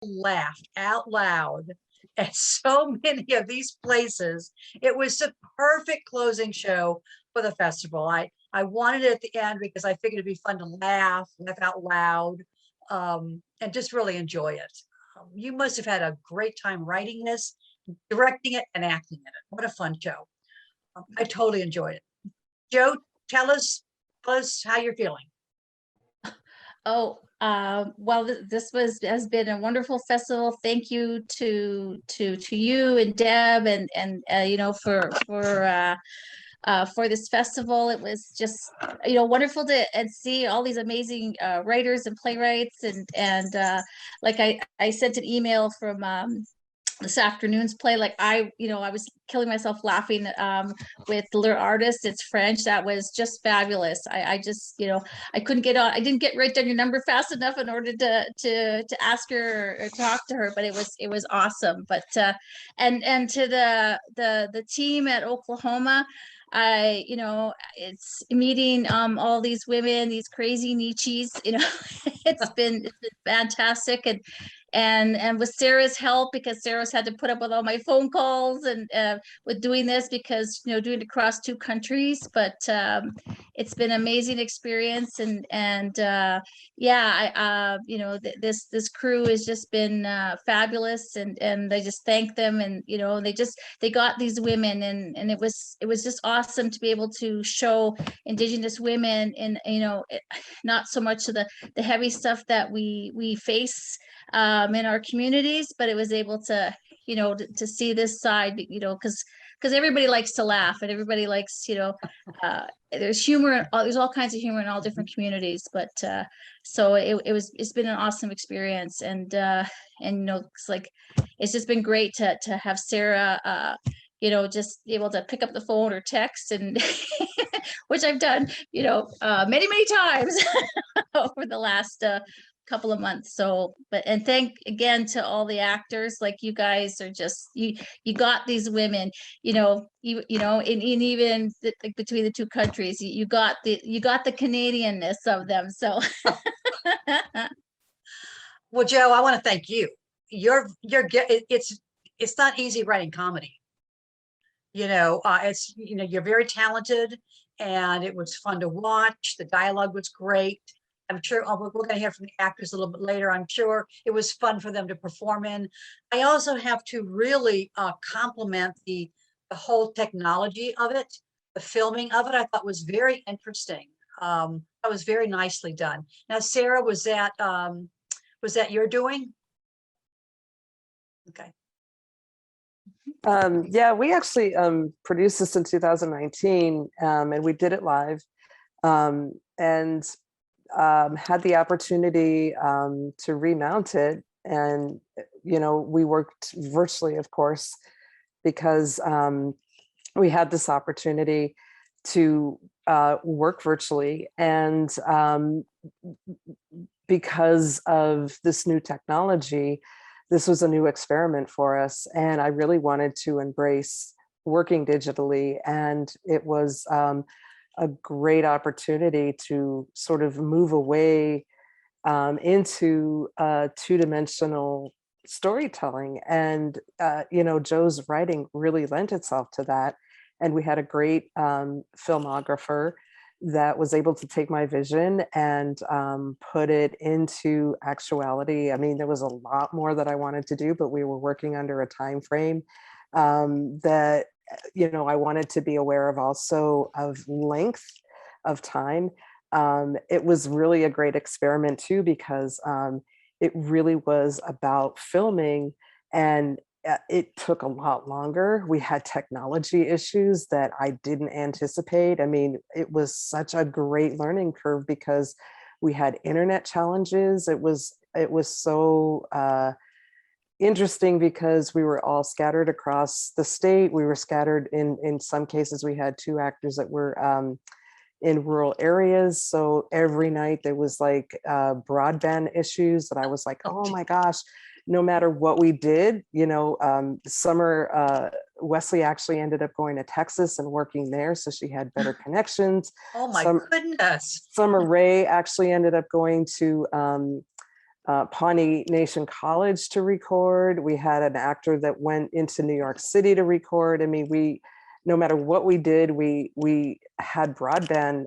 laughed out loud at so many of these places. It was the perfect closing show for the festival. I wanted it at the end because I figured it'd be fun to laugh out loud, and just really enjoy it. You must have had a great time writing this, directing it, and acting in it. What a fun show. I totally enjoyed it. Jo, tell us how you're feeling. Oh, well, this has been a wonderful festival. Thank you to you and Deb and you know, for this festival. It was just, you know, wonderful to see all these amazing writers and playwrights, and like I sent an email from this afternoon's play. Like I was killing myself laughing with the little artist. It's French. That was just fabulous. I just, I couldn't get on. I didn't get right down your number fast enough in order to ask her or talk to her, but it was awesome. But and to the team at Oklahoma, it's meeting all these women, these crazy Neechie-itas, it's been fantastic. And with Sarah's help, because Sarah's had to put up with all my phone calls and with doing this, because doing it across 2 countries. But it's been an amazing experience, and yeah, this crew has just been fabulous, and I just thank them. And they got these women, and it was just awesome to be able to show Indigenous women in not so much of the heavy stuff that we face in our communities, but it was able to to see this side, because everybody likes to laugh, and everybody likes there's humor, there's all kinds of humor in all different communities. But so it's been an awesome experience. And it's just been great to have Sarah just be able to pick up the phone or text, and which I've done many times over the last couple of months. So, and thank again to all the actors. Like, you guys are just, you got these women, and even between the 2 countries, you got the Canadianness of them. So Well, Jo, I want to thank you. It's not easy writing comedy. You're very talented, and it was fun to watch. The dialogue was great. I'm sure we're going to hear from the actors a little bit later. I'm sure it was fun for them to perform in. I also have to really compliment the whole technology of it. The filming of it, I thought, was very interesting. That was very nicely done. Now, Sarah, was that your doing? Okay. Yeah, we actually produced this in 2019, and we did it live, and had the opportunity to remount it. And we worked virtually, of course, because we had this opportunity to work virtually. And because of this new technology, this was a new experiment for us, and I really wanted to embrace working digitally. And it was a great opportunity to sort of move away into 2-dimensional storytelling. And Jo's writing really lent itself to that. And we had a great filmographer that was able to take my vision and put it into actuality. I mean, there was a lot more that I wanted to do, but we were working under a time frame that I wanted to be aware of, also of length of time. It was really a great experiment too, because it really was about filming, and it took a lot longer. We had technology issues that I didn't anticipate. I mean, it was such a great learning curve because we had internet challenges. It was so interesting because we were all scattered across the state. We were scattered in some cases. We had 2 actors that were in rural areas. So every night there was like broadband issues that I was like, oh my gosh, no matter what we did, Summer, Wesley actually ended up going to Texas and working there. So she had better connections. Oh my goodness. Summer Ray actually ended up going to Pawnee Nation College to record. We had an actor that went into New York City to record. I mean, no matter what we did, we had broadband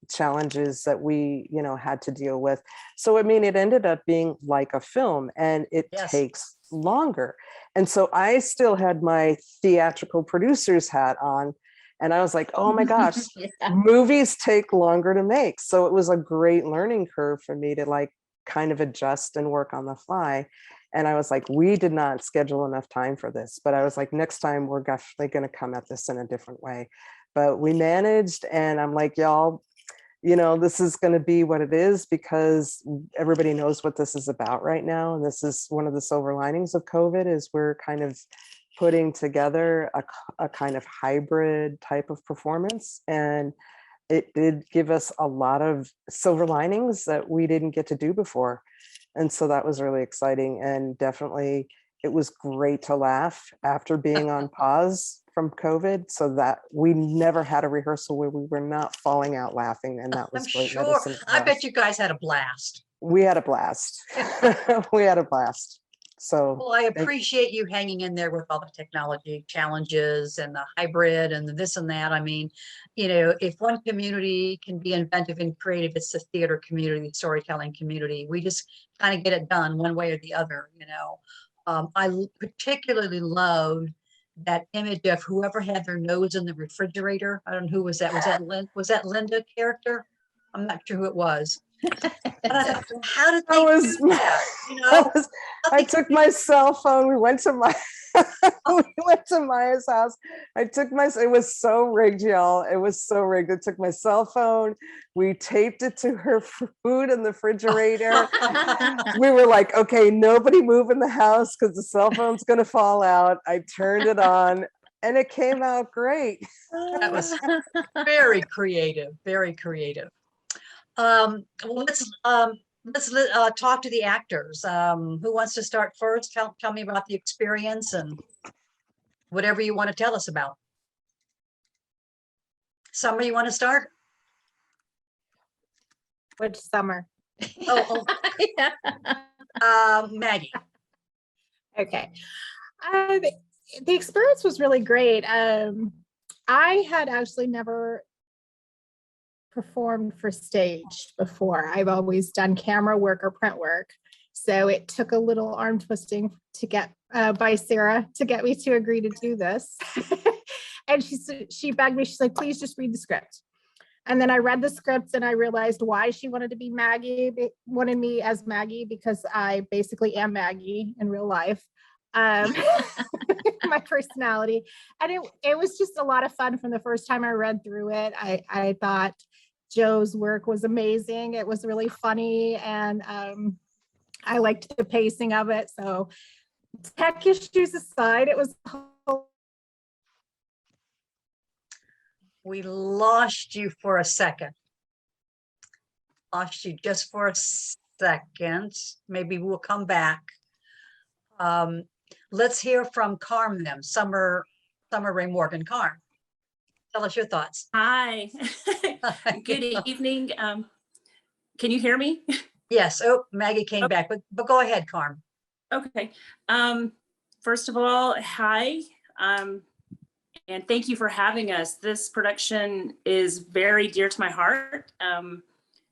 challenges that we, had to deal with. So, I mean, it ended up being like a film, and it Yes. takes longer. And so I still had my theatrical producer's hat on, and I was like, oh my gosh, Yeah. movies take longer to make. So it was a great learning curve for me to like kind of adjust and work on the fly. And I was like, we did not schedule enough time for this, but I was like, next time we're definitely going to come at this in a different way. But we managed, and I'm like, y'all, this is going to be what it is, because everybody knows what this is about right now. And this is one of the silver linings of COVID, is we're kind of putting together a kind of hybrid type of performance. And it did give us a lot of silver linings that we didn't get to do before. And so that was really exciting. And definitely it was great to laugh after being on pause from COVID, so that we never had a rehearsal where we were not falling out laughing. And that was I'm great sure. medicine for I us. bet you guys had a blast. We had a blast. We had a blast. So Well, I appreciate you hanging in there with all the technology challenges and the hybrid and the this and that. I mean, if one community can be inventive and creative, it's the theater community, the storytelling community. We just kind of get it done one way or the other. I particularly loved that image of whoever had their nose in the refrigerator. I don't know who was that. Was that Linda character? I'm not sure who it was. And I thought, how did they do that? I took my cell phone. We went to Maya's house. It was so rigged, y'all. It was so rigged. I took my cell phone. We taped it to her food in the refrigerator. We were like, okay, nobody move in the house because the cell phone's going to fall out. I turned it on, and it came out great. That was very creative, very creative. Well, let's talk to the actors. Who wants to start first? Tell me about the experience and whatever you want to tell us about. Summer, you want to start? Which Summer? Maggie. Okay. The experience was really great. I had actually never performed for stage before. I've always done camera work or print work. So it took a little arm twisting to get by Sarah to get me to agree to do this. And she begged me, she's like, please just read the script. And then I read the script and I realized why she wanted me as Maggie, because I basically am Maggie in real life. My personality. And it was just a lot of fun from the first time I read through it. I thought Jo's work was amazing. It was really funny, and I liked the pacing of it. So tech issues aside, it was. We lost you for a second. Lost you just for a second. Maybe we'll come back. Let's hear from Carm then. Summer Ray Morgan. Carm, tell us your thoughts. Hi. Good evening. Can you hear me? Yes. Oh, Maggie came back, but go ahead, Carm. Okay. First of all, hi. And thank you for having us. This production is very dear to my heart.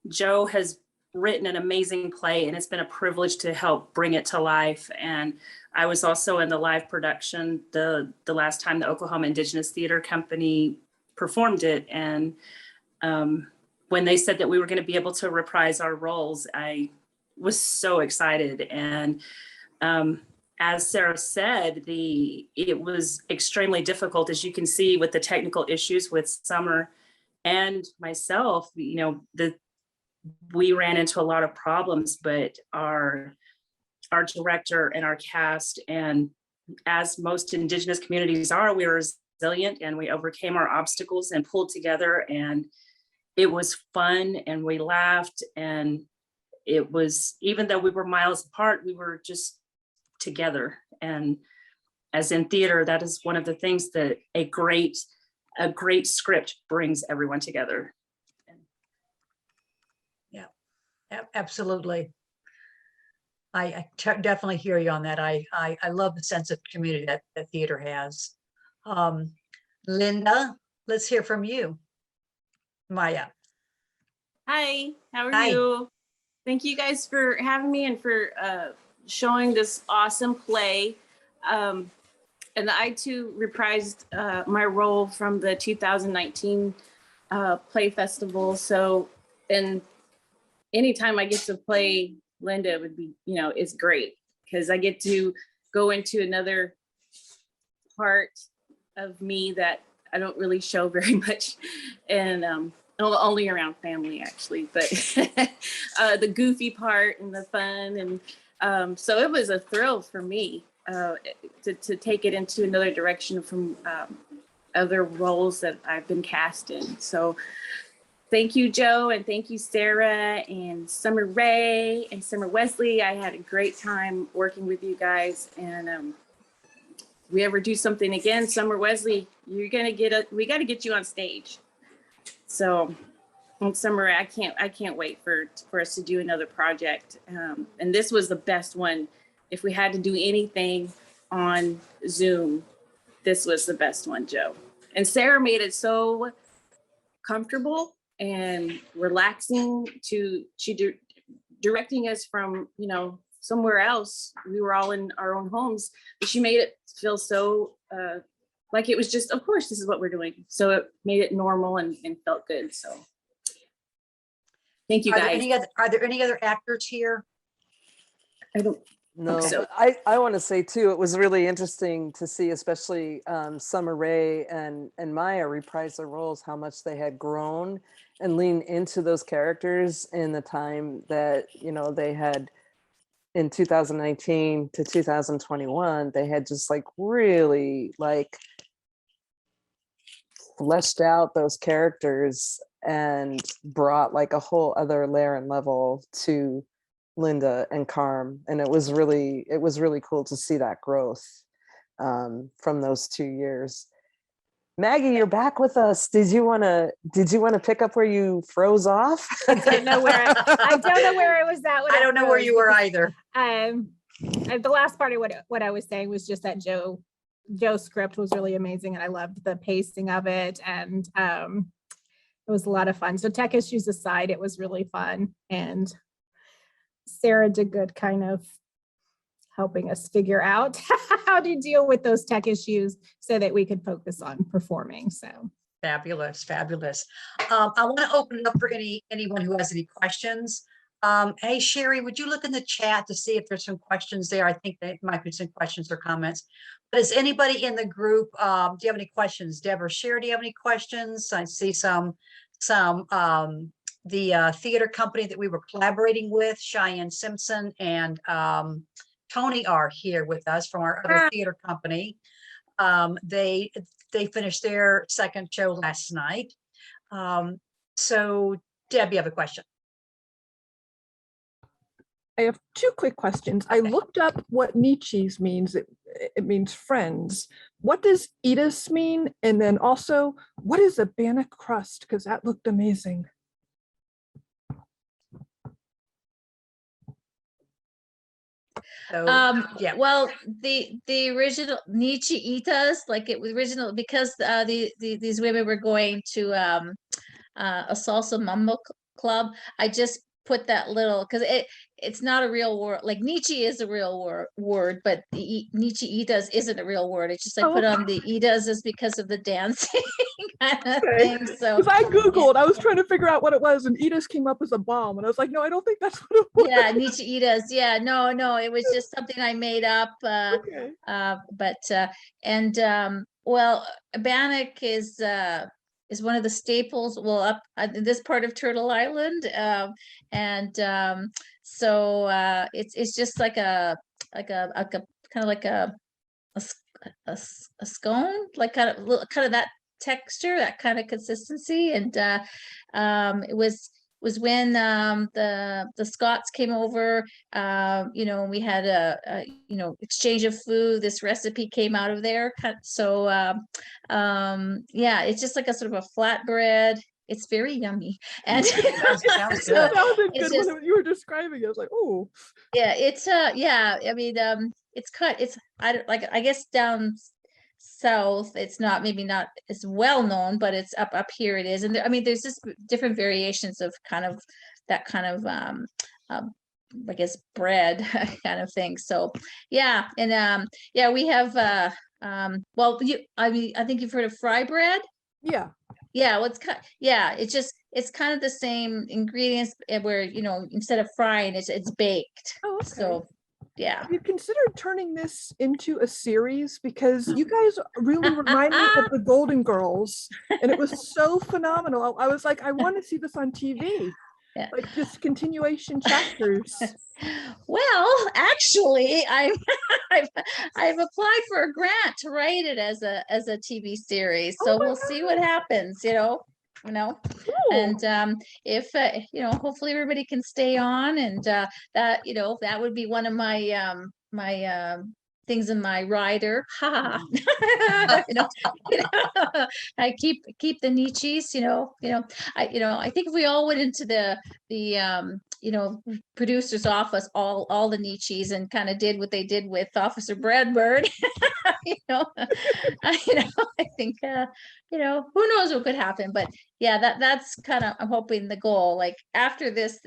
Jo has written an amazing play, and it's been a privilege to help bring it to life. And I was also in the live production the last time the Oklahoma Indigenous Theater Company performed it. And when they said that we were going to be able to reprise our roles, I was so excited. And as Sarah said, it was extremely difficult, as you can see, with the technical issues with Summer and myself. We ran into a lot of problems, but our director and our cast, and as most Indigenous communities are, we were resilient and we overcame our obstacles and pulled together, and it was fun and we laughed, and it was, even though we were miles apart, we were just together. And as in theater, that is one of the things that a great script brings everyone together. Yeah, absolutely. Definitely hear you on that. I love the sense of community that theater has. Linda, let's hear from you. Maya. Hi, how are Hi. you? Thank you guys for having me and for showing this awesome play. And I too reprised my role from the 2019 play festival. So, and anytime I get to play Linda would be, it's great because I get to go into another part of me that I don't really show very much. And only around family actually, but the goofy part and the fun. And so it was a thrill for me to take it into another direction from other roles that I've been cast in. So thank you, Jo, and thank you, Sarah, and Summer Rae, and Summer Wesley. I had a great time working with you guys. And if we ever do something again, Summer Wesley, we got to get you on stage. So, and Summer, I can't wait for us to do another project. And this was the best one. If we had to do anything on Zoom, this was the best one, Jo. And Sarah made it so comfortable and relaxing directing us from, somewhere else. We were all in our own homes, but she made it feel so like it was just, of course, this is what we're doing. So it made it normal and felt good. So thank you, guys. Are there any other actors here? I don't. No, So- but I want to say too, it was really interesting to see, especially Summer Rae and Maya reprise their roles, how much they had grown and leaned into those characters in the time that, they had in 2019 to 2021, they had just really fleshed out those characters and brought a whole other layer and level to Linda and Carm, and it was really cool to see that growth from those 2 years. Maggie, you're back with us. Did you want to pick up where you froze off? I don't know where I was at. I don't know where you were either. The last part of what I was saying was just that Joe's script was really amazing, and I loved the pacing of it, and it was a lot of fun. So tech issues aside, it was really fun, and Sarah did good kind of helping us figure out how to deal with those tech issues so that we could focus on performing. So Fabulous. I want to open it up for anyone who has any questions. Hey, Sherry, would you look in the chat to see if there's some questions there? I think there might be some questions or comments. But is anybody in the group, do you have any questions? Deb or Sherry, do you have any questions? I see some the theater company that we were collaborating with, Cheyenne Simpson and Tony are here with us from our other theater company. They finished their second show last night. So Deb, you have a question? I have two quick questions. I looked up what Neechie's means. It means friends. What does Itas mean? And then also, what is a bannock crust? Because that looked amazing. So, yeah. Well, the original Neechie-itas, it was original because these women were going to a salsa mambo club. I just put that little because it's not a real word. Like Neechie is a real word, but the Neechie-itas isn't a real word. It's just I put on the itas is because of the dancing kind of thing. So because I Googled, I was trying to figure out what it was, and Itas came up as a bomb, and I was like, no, I don't think that's what it was. Yeah, Neechie-itas. Yeah, no, it was just something I made up. Okay. Well, bannock is one of the staples. Well, up in this part of Turtle Island, so it's just like a kind of like a scone, like kind of that texture, that kind of consistency, and it was when the Scots came over, we had a exchange of food. This recipe came out of there. So yeah, it's just like a sort of a flatbread. it's very yummy. And Sounds so good. That sounded it's good just, when you were describing it. I was like, oh, yeah, it's yeah, I mean, it's I don't like, I guess down south it's not, maybe not as well known, but it's up here it is. And I mean, there's just different variations of kind of that kind of um I guess bread kind of thing. So yeah, and yeah, we have well, I mean, I think you've heard of fry bread. yeah. Yeah, well, yeah, it's kind of the same ingredients, where, you know, instead of frying, it's baked. Oh, okay. So yeah. Have you considered turning this into a series? Because you guys really remind me of the Golden Girls, and it was so phenomenal. I was like, I want to see this on TV. Yeah. Like just continuation chapters. Well, actually, I've applied for a grant to write it as a TV series. Oh So my we'll see what happens, you know. Cool. And if you know, hopefully everybody can stay on, and that, you know, that would be one of my my things in my rider. Ha. You know, I keep the Neechie-itas, I think if we all went into the you know, producer's office, all the Neechie-itas, and kind of did what they did with Officer Bradbird, you know, I think you know, who knows what could happen. But yeah, that's kind of, I'm hoping, the goal. Like after this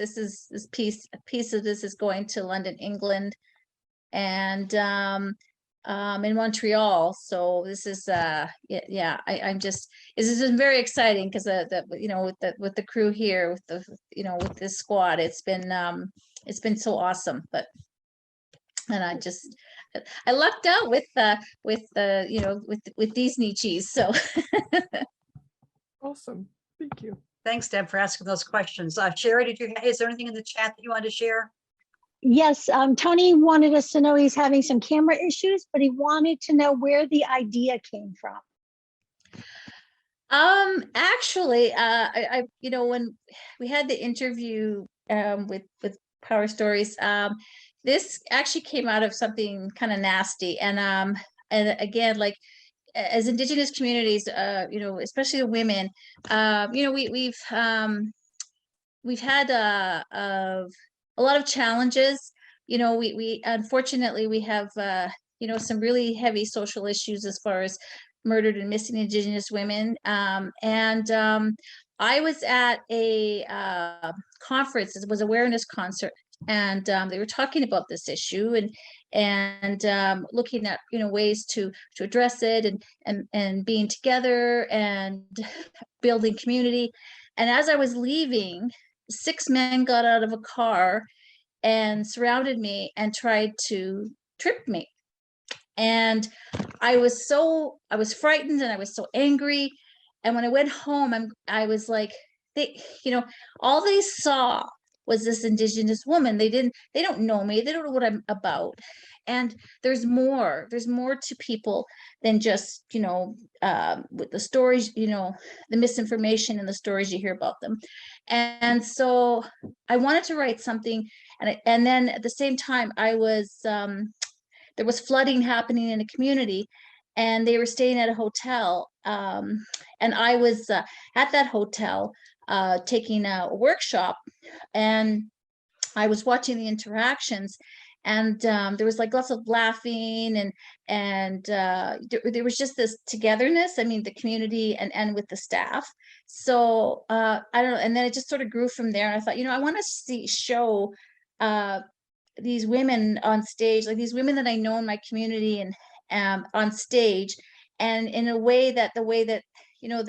piece of this is going to London, England, and in Montreal. So this is yeah, I'm just, this is very exciting, because the you know, with the crew here, with the, you know, with this squad, it's been so awesome. But and I lucked out with the you know, with these Neechie-itas. So Awesome. Thank you. Thanks, Deb, for asking those questions. Sherry, is there anything in the chat that you wanted to share? Yes, Tony wanted us to know he's having some camera issues, but he wanted to know where the idea came from. Actually, I you know, when we had the interview with Powerstories, this actually came out of something kind of nasty. And again, like, as Indigenous communities, you know, especially the women, you know, we've had a lot of challenges. You know, we unfortunately, we have you know, some really heavy social issues as far as murdered and missing Indigenous women. I was at a conference. It was an awareness concert, and they were talking about this issue, and looking at, you know, ways to address it, and being together and building community. And as I was leaving, 6 men got out of a car and surrounded me and tried to trip me. And I was frightened, and I was so angry. And when I went home, I was like, you know, all they saw was this Indigenous woman. They don't know me. They don't know what I'm about. And there's more to people than just, you know, with the stories, you know, the misinformation and the stories you hear about them. And so I wanted to write something. And then at the same time, I was, there was flooding happening in a community, and they were staying at a hotel. And I was at that hotel taking a workshop, and I was watching the interactions, and there was like lots of laughing, and there was just this togetherness. I mean, the community and with the staff. So I don't know. And then it just sort of grew from there. And I thought, you know, I want to show these women on stage, like these women that I know in my community, and on stage, and in a way that you know,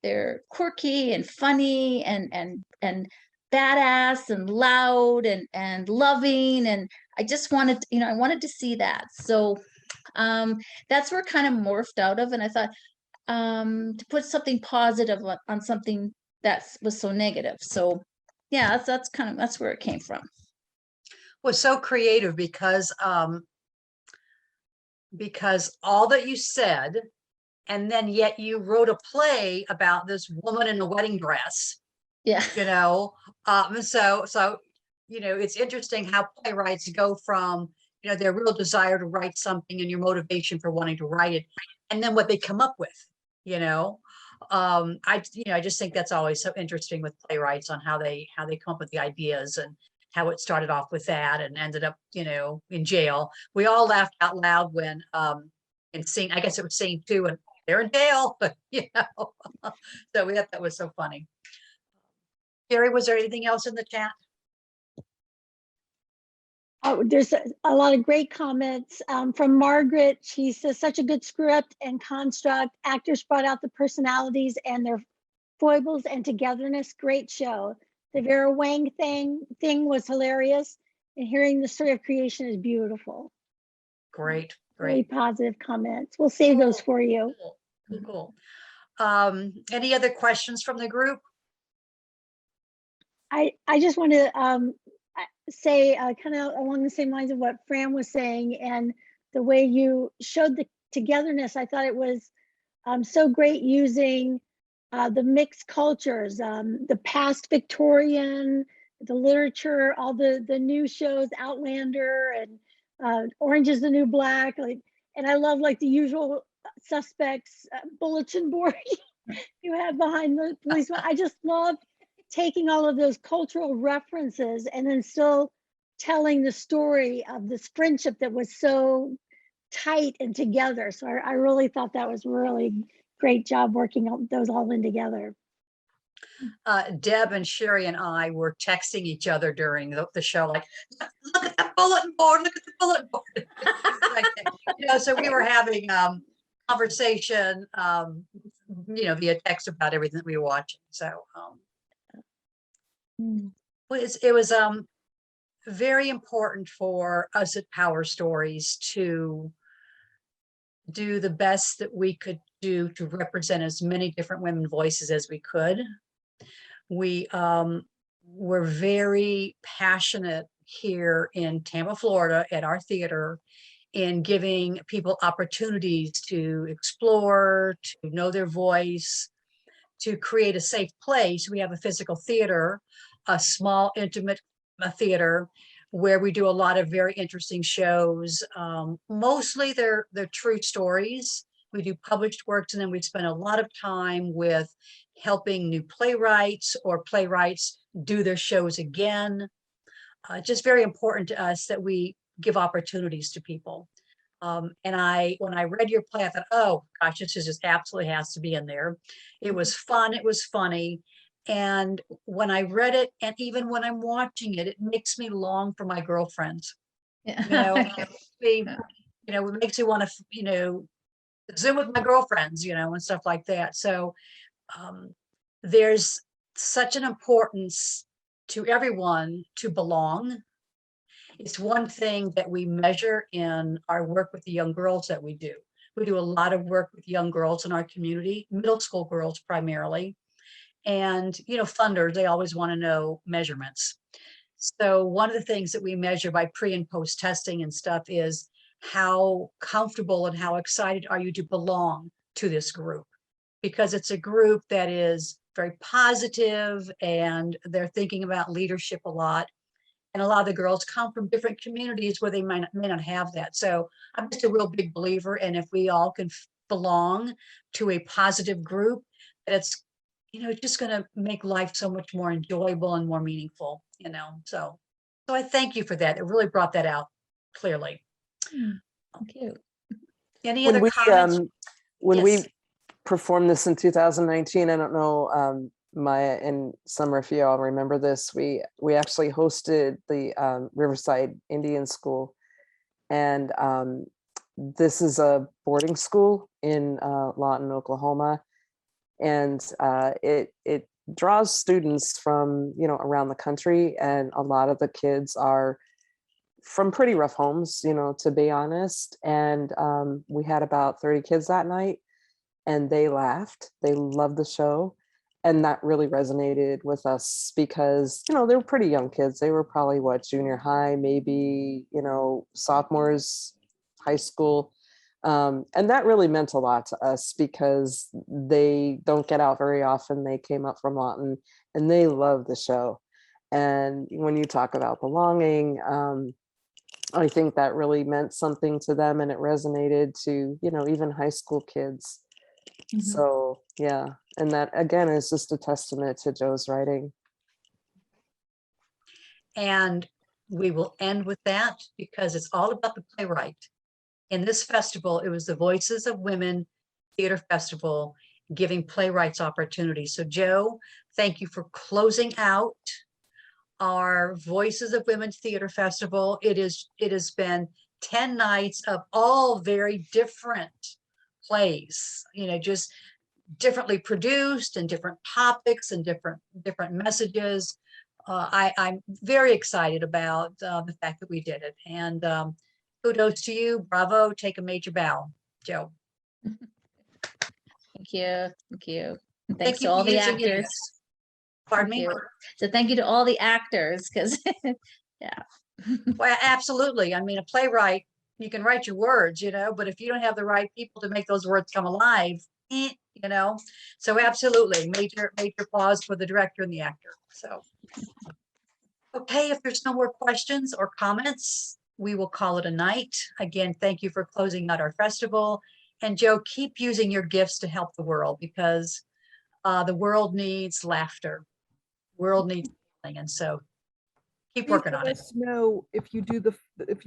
they're quirky and funny and badass and loud and loving. And I just wanted, you know, I wanted to see that. So that's where it kind of morphed out of. And I thought to put something positive on something that was so negative. So yeah, that's where it came from. Was so creative because all that you said, and then yet you wrote a play about this woman in a wedding dress. Yeah. You know, so you know, it's interesting how playwrights go from, you know, their real desire to write something and your motivation for wanting to write it, and then what they come up with, you know. I just think that's always so interesting with playwrights on how they come up with the ideas and how it started off with that and ended up, in jail. We all laughed out loud when, in scene, I guess it was scene 2, and they're in jail, so we thought that was so funny. Carrie, was there anything else in the chat? Oh, there's a lot of great comments from Margaret. She says, such a good script and construct. Actors brought out the personalities and their foibles and togetherness. Great show. The Vera Wang thing was hilarious. And hearing the story of creation is beautiful. Great, Very great. positive comments. We'll save those for you. Cool. Any other questions from the group? I just want to say kind of along the same lines of what Fran was saying, and the way you showed the togetherness. I thought it was so great using the mixed cultures, the past Victorian, the literature, all the new shows, Outlander and Orange is the New Black, and I love the usual suspects bulletin board you have behind the policeman. I just love taking all of those cultural references and then still telling the story of this friendship that was so tight and together. So I really thought that was really great job working on those all in together. Deb and Sherry and I were texting each other during the show, like, look at the bulletin board, look at the bulletin board. So we were having conversation, via text about everything that we were watching. So it was very important for us at Powerstories to do the best that we could do to represent as many different women voices as we could. We were very passionate here in Tampa, Florida, at our theater, in giving people opportunities to explore, to know their voice, to create a safe place. We have a physical theater, a small, intimate theater, where we do a lot of very interesting shows. Mostly they're true stories. We do published works, and then we spend a lot of time with helping new playwrights or playwrights do their shows again. Just very important to us that we give opportunities to people. And when I read your play, I thought, oh gosh, this just absolutely has to be in there. It was fun, it was funny. And when I read it, and even when I'm watching it, it makes me long for my girlfriends. It makes me want to, Zoom with my girlfriends, and stuff like that. So there's such an importance to everyone to belong. It's one thing that we measure in our work with the young girls that we do. We do a lot of work with young girls in our community, middle school girls primarily. And, funders, they always want to know measurements. So one of the things that we measure by pre and post testing and stuff is how comfortable and how excited are you to belong to this group? Because it's a group that is very positive and they're thinking about leadership a lot. And a lot of the girls come from different communities where they may not have that. So I'm just a real big believer. And if we all can belong to a positive group, that it's just going to make life so much more enjoyable and more meaningful, So I thank you for that. It really brought that out clearly. Thank you. Any other comments? When Yes. we performed this in 2019, I don't know, Maya and Summer, if you all remember this, we actually hosted the Riverside Indian School. And this is a boarding school in Lawton, Oklahoma. And it draws students from, around the country. And a lot of the kids are from pretty rough homes, to be honest. And we had about 30 kids that night, and they laughed. They loved the show. And that really resonated with us because, they were pretty young kids. They were probably junior high, maybe, sophomores, high school. And that really meant a lot to us because they don't get out very often. They came up from Lawton and they love the show. And when you talk about belonging, I think that really meant something to them, and it resonated to, even high school kids. So yeah, And that again is just a testament to Jo's writing. And we will end with that because it's all about the playwright. In this festival, it was the Voices of Women Theater Festival, giving playwrights opportunities. So Jo, thank you for closing out our Voices of Women Theater Festival. It has been 10 nights of all very different plays, just differently produced and different topics and different messages. I'm very excited about the fact that we did it. And kudos to you. Bravo. Take a major bow, Jo. Thank you. Thank you. And Thank thanks you to for all the using actors. this. Pardon Thank me? you. So thank you to all the actors, because yeah. Well, absolutely. I mean, a playwright, you can write your words, but if you don't have the right people to make those words come alive, so absolutely major applause for the director and the actor. So, okay, if there's no more questions or comments, we will call it a night. Again, thank you for closing out our festival. And Jo, keep using your gifts to help the world, because the world needs laughter. World needs healing. And so keep Please working let on it. us know if you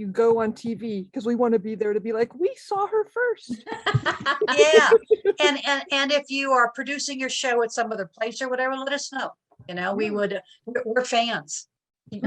go on TV, because we want to be there to be like, we saw her first. Yeah. And if you are producing your show at some other place or whatever, let us know. We're fans. You